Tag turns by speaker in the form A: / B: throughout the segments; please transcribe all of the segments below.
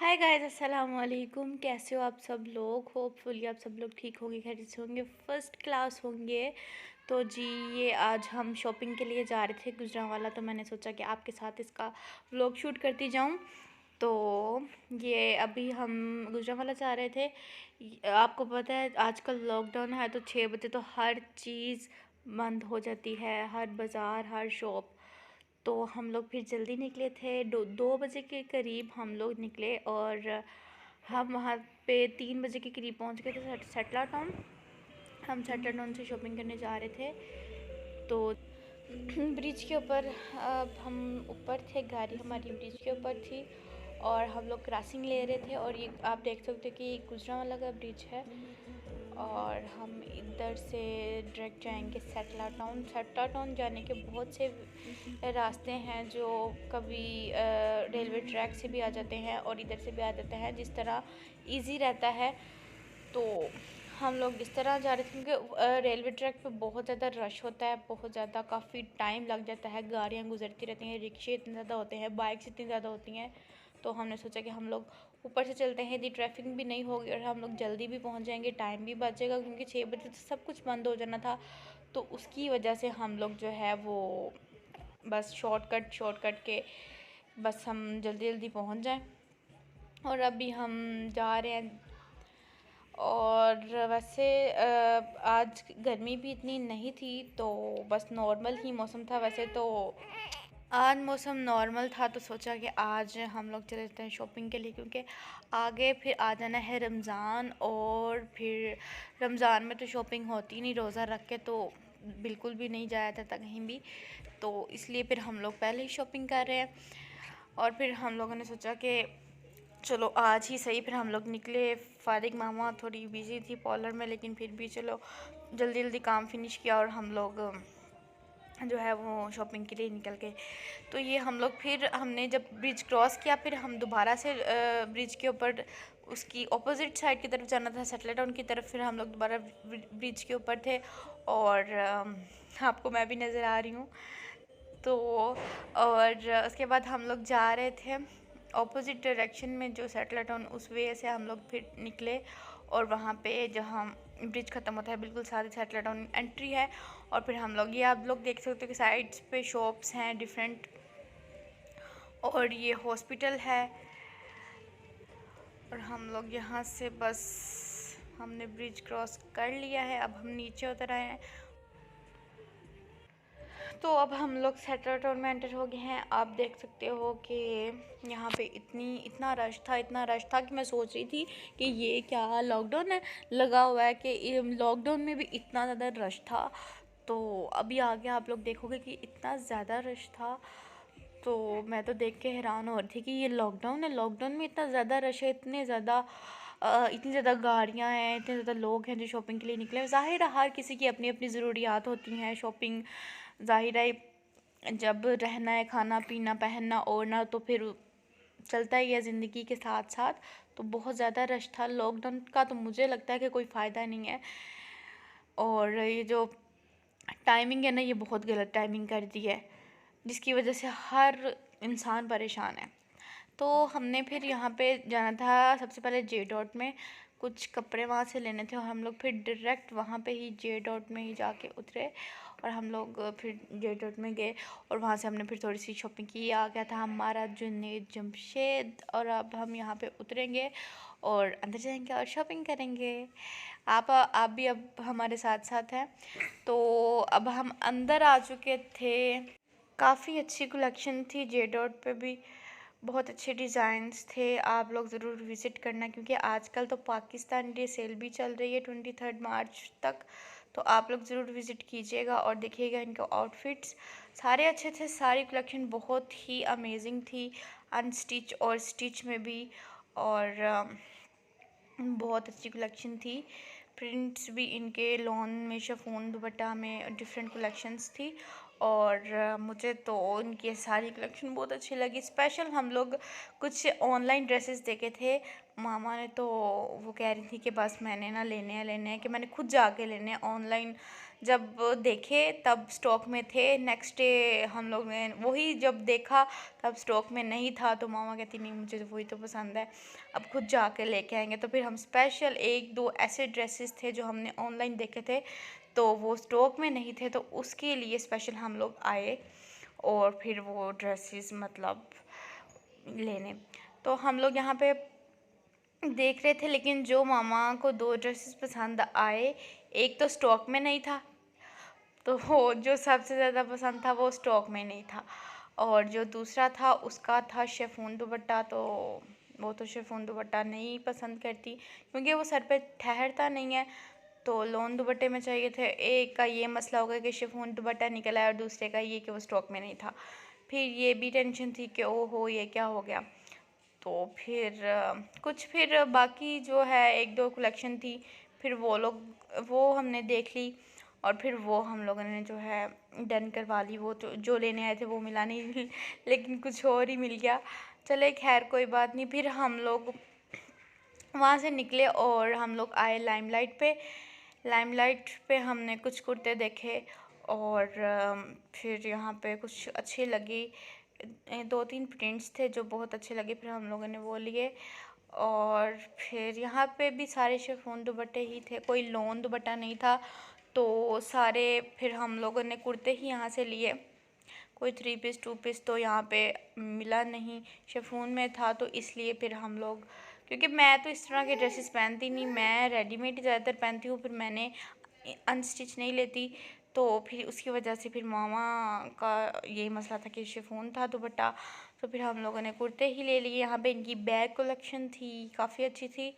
A: Hi guys, अस्सलाम वालेकुम। कैसे हो आप सब लोग? होपफुली आप सब लोग ठीक होंगे, खैरियत से होंगे, फर्स्ट क्लास होंगे। तो जी, ये आज हम शॉपिंग के लिए जा रहे थे गुजरांवाला, तो मैंने सोचा कि आपके साथ इसका व्लॉग शूट करती जाऊं। तो ये अभी हम गुजरांवाला जा रहे थे। आपको पता है आजकल लॉकडाउन है, तो 6 बजे तो हर चीज़ बंद हो जाती है, हर बाज़ार, हर शॉप। तो हम लोग फिर जल्दी निकले थे, 2 बजे के करीब हम लोग निकले और हम वहाँ पे 3 बजे के करीब पहुँच गए थे सेटला टाउन। हम सेटला टाउन से शॉपिंग करने जा रहे थे। तो ब्रिज के ऊपर, अब हम ऊपर थे, गाड़ी हमारी ब्रिज के ऊपर थी और हम लोग क्रॉसिंग ले रहे थे। और ये आप देख सकते हो कि ये गुजरांवाला का ब्रिज है और हम इधर से डायरेक्ट जाएंगे सेटला टाउन। सेटला टाउन जाने के बहुत से रास्ते हैं, जो कभी रेलवे ट्रैक से भी आ जाते हैं और इधर से भी आ जाते हैं, जिस तरह इजी रहता है। तो हम लोग इस तरह जा रहे थे क्योंकि रेलवे ट्रैक पे बहुत ज़्यादा रश होता है, बहुत ज़्यादा, काफ़ी टाइम लग जाता है, गाड़ियाँ गुजरती रहती हैं, रिक्शे इतने ज़्यादा होते हैं, बाइक्स इतनी ज़्यादा होती हैं। तो हमने सोचा कि हम लोग ऊपर से चलते हैं, यदि ट्रैफिक भी नहीं होगी और हम लोग जल्दी भी पहुंच जाएंगे, टाइम भी बचेगा, क्योंकि 6 बजे तो सब कुछ बंद हो जाना था। तो उसकी वजह से हम लोग जो है वो बस शॉर्टकट के बस हम जल्दी जल्दी पहुंच जाएं। और अभी हम जा रहे हैं। और वैसे आज गर्मी भी इतनी नहीं थी, तो बस नॉर्मल ही मौसम था। वैसे तो आज मौसम नॉर्मल था, तो सोचा कि आज हम लोग चले जाते हैं शॉपिंग के लिए, क्योंकि आगे फिर आ जाना है रमज़ान। और फिर रमज़ान में तो शॉपिंग होती नहीं, रोज़ा रख के तो बिल्कुल भी नहीं जाया जाता कहीं भी। तो इसलिए फिर हम लोग पहले ही शॉपिंग कर रहे हैं। और फिर हम लोगों ने सोचा कि चलो आज ही सही। फिर हम लोग निकले। फारिग मामा थोड़ी बिजी थी पार्लर में, लेकिन फिर भी चलो जल्दी जल्दी काम फिनिश किया और हम लोग जो है वो शॉपिंग के लिए निकल गए। तो ये हम लोग फिर हमने जब ब्रिज क्रॉस किया, फिर हम दोबारा से ब्रिज के ऊपर उसकी ऑपोजिट साइड की तरफ जाना था, सेटल टाउन की तरफ। फिर हम लोग दोबारा ब्रिज के ऊपर थे और आपको मैं भी नज़र आ रही हूँ। तो और उसके बाद हम लोग जा रहे थे ऑपोजिट डायरेक्शन में, जो सेटल टाउन, उस वे से हम लोग फिर निकले। और वहाँ पे जहाँ ब्रिज ख़त्म होता है बिल्कुल साथ ही सेटल टाउन एंट्री है। और फिर हम लोग, ये आप लोग देख सकते हो कि साइड्स पे शॉप्स हैं डिफरेंट, और ये हॉस्पिटल है। और हम लोग यहाँ से बस हमने ब्रिज क्रॉस कर लिया है, अब हम नीचे उतर आए हैं। तो अब हम लोग सेटल टाउन में एंटर हो गए हैं। आप देख सकते हो कि यहाँ पे इतना रश था कि मैं सोच रही थी कि ये क्या लॉकडाउन है लगा हुआ है, कि लॉकडाउन में भी इतना ज़्यादा रश था। तो अभी आगे आप लोग देखोगे कि इतना ज़्यादा रश था। तो मैं तो देख के हैरान हो रही थी कि ये लॉकडाउन है, लॉकडाउन में इतना ज़्यादा रश है, इतनी ज़्यादा गाड़ियाँ हैं, इतने ज़्यादा लोग हैं जो शॉपिंग के लिए निकले हैं। ज़ाहिर है हर किसी की अपनी अपनी ज़रूरियात होती हैं। शॉपिंग ज़ाहिर है जब रहना है, खाना पीना पहनना ओढ़ना, तो फिर चलता ही है ज़िंदगी के साथ साथ। तो बहुत ज़्यादा रश था लॉकडाउन का, तो मुझे लगता है कि कोई फ़ायदा नहीं है। और ये जो टाइमिंग है ना, ये बहुत गलत टाइमिंग कर दी है, जिसकी वजह से हर इंसान परेशान है। तो हमने फिर यहाँ पे जाना था सबसे पहले जे डॉट में, कुछ कपड़े वहाँ से लेने थे और हम लोग फिर डायरेक्ट वहाँ पे ही जे डॉट में ही जाके उतरे। और हम लोग फिर जे डॉट में गए और वहाँ से हमने फिर थोड़ी सी शॉपिंग की। आ गया था हमारा जुनैद जमशेद, और अब हम यहाँ पे उतरेंगे और अंदर जाएंगे और शॉपिंग करेंगे। आप भी अब हमारे साथ साथ हैं। तो अब हम अंदर आ चुके थे। काफ़ी अच्छी कलेक्शन थी जे डॉट पे भी, बहुत अच्छे डिज़ाइंस थे। आप लोग ज़रूर विज़िट करना, क्योंकि आजकल तो पाकिस्तान डे सेल भी चल रही है 23 मार्च तक। तो आप लोग ज़रूर विज़िट कीजिएगा और देखिएगा इनके आउटफिट्स सारे अच्छे थे। सारी कलेक्शन बहुत ही अमेजिंग थी, अनस्टिच और स्टिच में भी। और बहुत अच्छी कलेक्शन थी। प्रिंट्स भी इनके लॉन में, शिफॉन दुपट्टा में डिफरेंट कलेक्शंस थी। और मुझे तो इनकी सारी कलेक्शन बहुत अच्छी लगी। स्पेशल हम लोग कुछ ऑनलाइन ड्रेसेस देखे थे, मामा ने तो वो कह रही थी कि बस मैंने ना लेने हैं कि मैंने खुद जाके लेने हैं। ऑनलाइन जब देखे तब स्टॉक में थे, नेक्स्ट डे हम लोग ने वही जब देखा तब स्टॉक में नहीं था, तो मामा कहती नहीं मुझे तो वही तो पसंद है, अब खुद जाके लेके आएंगे। तो फिर हम स्पेशल एक दो ऐसे ड्रेसेस थे जो हमने ऑनलाइन देखे थे तो वो स्टॉक में नहीं थे, तो उसके लिए स्पेशल हम लोग आए और फिर वो ड्रेसेस मतलब लेने। तो हम लोग यहाँ पे देख रहे थे, लेकिन जो मामा को दो ड्रेसेस पसंद आए, एक तो स्टॉक में नहीं था, तो वो जो सबसे ज़्यादा पसंद था वो स्टॉक में नहीं था, और जो दूसरा था उसका था शिफॉन दुपट्टा। तो वो तो शिफॉन दुपट्टा नहीं पसंद करती क्योंकि वो सर पे ठहरता नहीं है, तो लॉन दुपट्टे में चाहिए थे। एक का ये मसला हो गया कि शिफॉन दुपट्टा निकला है, और दूसरे का ये कि वो स्टॉक में नहीं था। फिर ये भी टेंशन थी कि ओहो ये क्या हो गया। तो फिर कुछ फिर बाकी जो है एक दो कलेक्शन थी, फिर वो हमने देख ली, और फिर वो हम लोगों ने जो है डन करवा ली। वो तो जो लेने आए थे वो मिला नहीं लेकिन कुछ और ही मिल गया। चले खैर कोई बात नहीं। फिर हम लोग वहाँ से निकले और हम लोग आए लाइमलाइट पे हमने कुछ कुर्ते देखे, और फिर यहाँ पे कुछ अच्छे लगे, दो तीन प्रिंट्स थे जो बहुत अच्छे लगे, फिर हम लोगों ने वो लिए। और फिर यहाँ पे भी सारे शिफॉन दुपट्टे ही थे, कोई लॉन दुपट्टा नहीं था, तो सारे फिर हम लोगों ने कुर्ते ही यहाँ से लिए। कोई 3 पीस 2 पीस तो यहाँ पे मिला नहीं, शिफॉन में था, तो इसलिए फिर हम लोग, क्योंकि मैं तो इस तरह के ड्रेसेस पहनती नहीं, मैं रेडीमेड ही ज़्यादातर पहनती हूँ, फिर मैंने अनस्टिच नहीं लेती, तो फिर उसकी वजह से फिर मामा का यही मसला था कि शिफॉन था दुपट्टा, तो फिर हम लोगों ने कुर्ते ही ले लिए। यहाँ पे इनकी बैग कलेक्शन थी, काफ़ी अच्छी थी,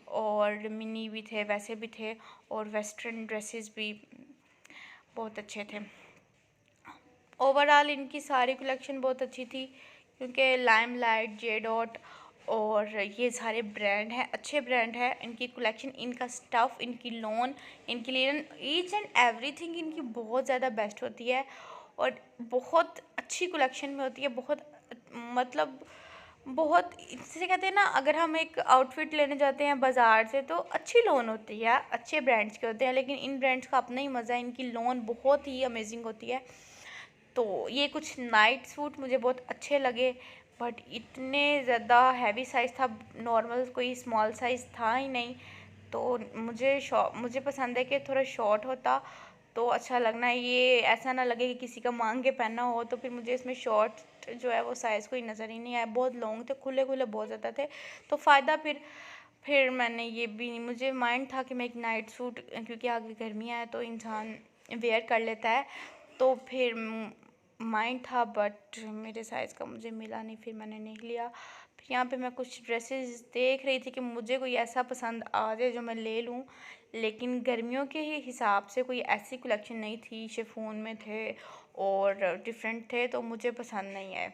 A: और मिनी भी थे, वैसे भी थे, और वेस्टर्न ड्रेसेस भी बहुत अच्छे थे। ओवरऑल इनकी सारी कलेक्शन बहुत अच्छी थी, क्योंकि लाइमलाइट, जे डॉट और ये सारे ब्रांड हैं, अच्छे ब्रांड हैं। इनकी कलेक्शन, इनका स्टफ़, इनकी लॉन, इनकी लिनन, ईच एंड एवरीथिंग इनकी बहुत ज़्यादा बेस्ट होती है, और बहुत अच्छी कलेक्शन में होती है। बहुत मतलब बहुत, जिसे कहते हैं ना, अगर हम एक आउटफिट लेने जाते हैं बाज़ार से तो अच्छी लोन होती है, अच्छे ब्रांड्स के होते हैं, लेकिन इन ब्रांड्स का अपना ही मज़ा है। इनकी लोन बहुत ही अमेजिंग होती है। तो ये कुछ नाइट सूट मुझे बहुत अच्छे लगे, बट इतने ज़्यादा हैवी साइज़ था, नॉर्मल कोई स्मॉल साइज़ था ही नहीं। तो मुझे पसंद है कि थोड़ा शॉर्ट होता तो अच्छा लगना है, ये ऐसा ना लगे कि किसी का मांग के पहना हो। तो फिर मुझे इसमें शॉर्ट जो है वो साइज़ कोई नज़र ही नहीं आया, बहुत लॉन्ग थे, खुले खुले बहुत ज़्यादा थे, तो फ़ायदा फिर मैंने ये भी नहीं, मुझे माइंड था कि मैं एक नाइट सूट, क्योंकि आगे गर्मियाँ है तो इंसान वेयर कर लेता है, तो फिर माइंड था, बट मेरे साइज़ का मुझे मिला नहीं, फिर मैंने नहीं लिया। फिर यहाँ पे मैं कुछ ड्रेसेस देख रही थी कि मुझे कोई ऐसा पसंद आ जाए जो मैं ले लूँ, लेकिन गर्मियों के ही हिसाब से कोई ऐसी कलेक्शन नहीं थी, शिफॉन में थे और डिफरेंट थे, तो मुझे पसंद नहीं है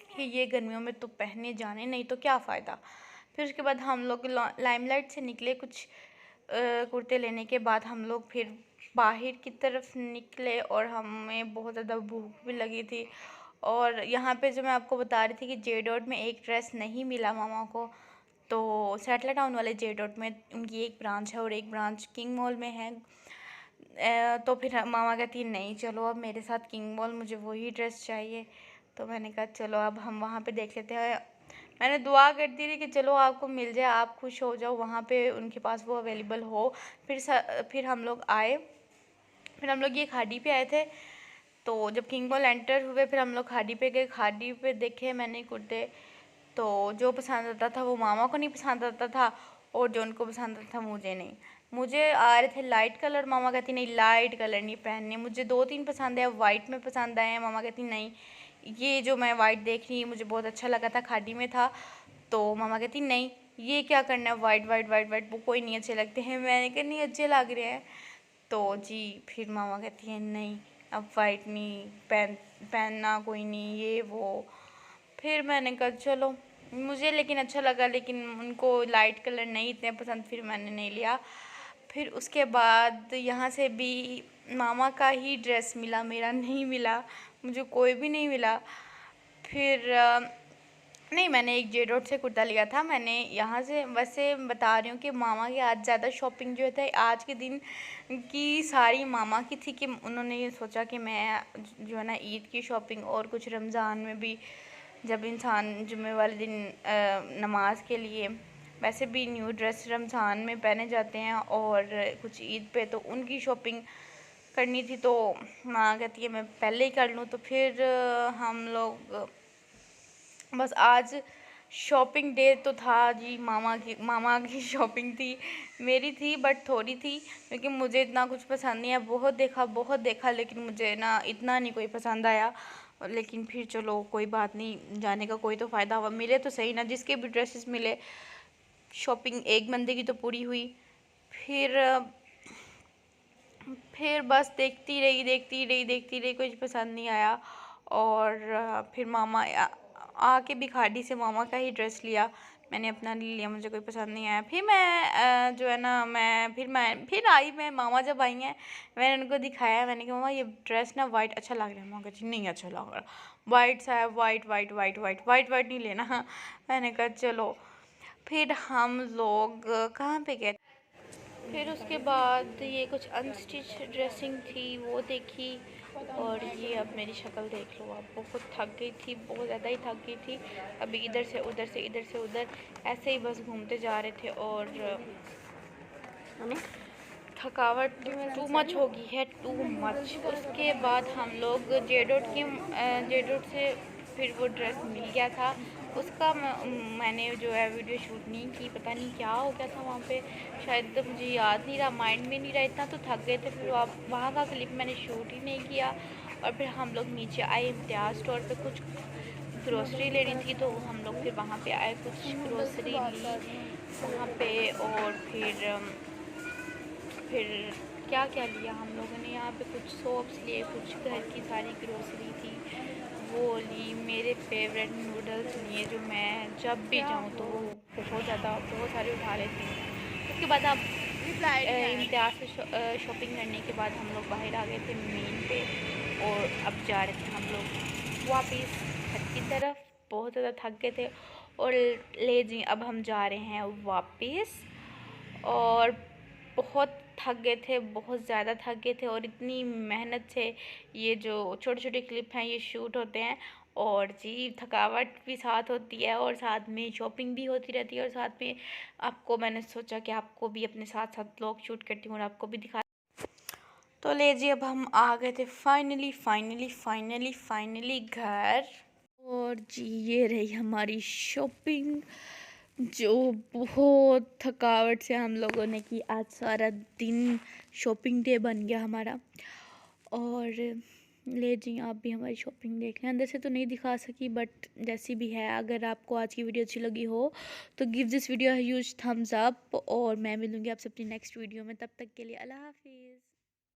A: कि ये गर्मियों में तो पहने जाने, नहीं तो क्या फ़ायदा। फिर उसके बाद हम लोग लाइमलाइट से निकले, कुछ कुर्ते लेने के बाद हम लोग फिर बाहर की तरफ निकले, और हमें बहुत ज़्यादा भूख भी लगी थी। और यहाँ पे जो मैं आपको बता रही थी कि जे डॉट में एक ड्रेस नहीं मिला मामा को, तो सेटल टाउन वाले जे डॉट में उनकी एक ब्रांच है और एक ब्रांच किंग मॉल में है। तो फिर मामा कहती नहीं चलो अब मेरे साथ किंग मॉल, मुझे वही ड्रेस चाहिए। तो मैंने कहा चलो अब हम वहाँ पे देख लेते हैं। मैंने दुआ कर दी थी कि चलो आपको मिल जाए, आप खुश हो जाओ, वहाँ पे उनके पास वो अवेलेबल हो। फिर हम लोग आए, फिर हम लोग ये खाड़ी पे आए थे। तो जब किंग मॉल एंटर हुए फिर हम लोग खाड़ी पे गए, खाड़ी पे देखे मैंने कुर्ते, तो जो पसंद आता था वो मामा को नहीं पसंद आता था, और जो उनको पसंद आता था मुझे नहीं। मुझे आ रहे थे लाइट कलर, मामा कहती नहीं लाइट कलर नहीं पहनने। मुझे दो तीन पसंद है, वाइट में पसंद आए हैं, मामा कहती नहीं ये जो मैं वाइट देख रही हूँ मुझे बहुत अच्छा लगा था, खाड़ी में था। तो मामा कहती नहीं ये क्या करना है, वाइट वाइट वाइट वाइट वो कोई नहीं अच्छे लगते हैं। मैंने कहा नहीं अच्छे लग रहे हैं। तो जी फिर मामा कहती है नहीं अब वाइट नहीं पहनना, कोई नहीं ये वो। फिर मैंने कहा चलो, मुझे लेकिन अच्छा लगा, लेकिन उनको लाइट कलर नहीं इतने पसंद, फिर मैंने नहीं लिया। फिर उसके बाद यहाँ से भी मामा का ही ड्रेस मिला, मेरा नहीं मिला, मुझे कोई भी नहीं मिला। फिर नहीं, मैंने एक जे डॉट से कुर्ता लिया था। मैंने यहाँ से वैसे बता रही हूँ कि मामा की आज ज़्यादा शॉपिंग जो है आज के दिन की सारी मामा की थी, कि उन्होंने ये सोचा कि मैं जो है ना ईद की शॉपिंग और कुछ रमज़ान में भी, जब इंसान जुम्मे वाले दिन नमाज के लिए वैसे भी न्यू ड्रेस रमज़ान में पहने जाते हैं और कुछ ईद पे, तो उनकी शॉपिंग करनी थी। तो माँ कहती है मैं पहले ही कर लूँ। तो फिर हम लोग बस आज शॉपिंग डे तो था जी। मामा की शॉपिंग थी, मेरी थी बट थोड़ी थी, क्योंकि मुझे इतना कुछ पसंद नहीं है। बहुत देखा लेकिन मुझे ना इतना नहीं कोई पसंद आया। लेकिन फिर चलो कोई बात नहीं, जाने का कोई तो फ़ायदा हुआ, मिले तो सही ना। जिसके भी ड्रेसेस मिले, शॉपिंग एक बंदे की तो पूरी हुई। फिर बस देखती रही, कुछ पसंद नहीं आया। और फिर मामा आके भिखारी से मामा का ही ड्रेस लिया। मैंने अपना नहीं लिया, मुझे कोई पसंद नहीं आया। फिर मैं जो है ना फिर आई मैं, मामा जब आई हैं मैंने उनको दिखाया। मैंने कहा मामा ये ड्रेस ना वाइट अच्छा लग रहा है। मामा कहती नहीं अच्छा लग रहा, वाइट सा है, वाइट नहीं लेना। मैंने कहा चलो। फिर हम लोग कहाँ पे गए, फिर उसके बाद ये कुछ अनस्टिच ड्रेसिंग थी वो देखी। और ये अब मेरी शक्ल देख लो, आप बहुत थक गई थी, बहुत ज़्यादा ही थक गई थी। अभी इधर से उधर ऐसे ही बस घूमते जा रहे थे। और थकावट टू मच हो गई है, टू मच। उसके बाद हम लोग जे डॉट से फिर वो ड्रेस मिल गया था। उसका मैंने जो है वीडियो शूट नहीं की, पता नहीं क्या हो गया था वहाँ पे, शायद तो मुझे याद नहीं रहा, माइंड में नहीं रहा, इतना तो थक गए थे। फिर वहाँ का क्लिप मैंने शूट ही नहीं किया। और फिर हम लोग नीचे आए इम्तियाज़ स्टोर पे, कुछ ग्रोसरी लेनी थी, तो हम लोग फिर वहाँ पे आए, कुछ ग्रोसरी ली वहाँ पे। और फिर क्या क्या लिया हम लोगों ने यहाँ पे, कुछ सोप्स लिए, कुछ घर की सारी ग्रोसरी थी वो ली। मेरे फेवरेट नूडल्स लिए, जो मैं जब भी जाऊँ तो वो बहुत सारे उठा लेती हूँ। उसके बाद अब इम्तियाज़ से शॉपिंग करने के बाद हम लोग बाहर आ गए थे मेन पे। और अब जा रहे थे हम लोग वापस घर की तरफ, बहुत ज़्यादा थक गए थे। और ले जी अब हम जा रहे हैं वापस। और बहुत थक गए थे, बहुत ज़्यादा थक गए थे। और इतनी मेहनत से ये जो छोटे छोटे क्लिप हैं ये शूट होते हैं, और जी थकावट भी साथ होती है, और साथ में शॉपिंग भी होती रहती है। और साथ में आपको मैंने सोचा कि आपको भी अपने साथ साथ ब्लॉग शूट करती हूँ और आपको भी दिखा। तो ले जी अब हम आ गए थे फाइनली घर। और जी ये रही हमारी शॉपिंग, जो बहुत थकावट से हम लोगों ने की। आज सारा दिन शॉपिंग डे बन गया हमारा। और ले जी आप भी हमारी शॉपिंग देख लें। अंदर से तो नहीं दिखा सकी, बट जैसी भी है, अगर आपको आज की वीडियो अच्छी लगी हो तो give this video huge thumbs up. और मैं मिलूँगी आपसे अपनी नेक्स्ट वीडियो में, तब तक के लिए अल्लाह हाफिज़।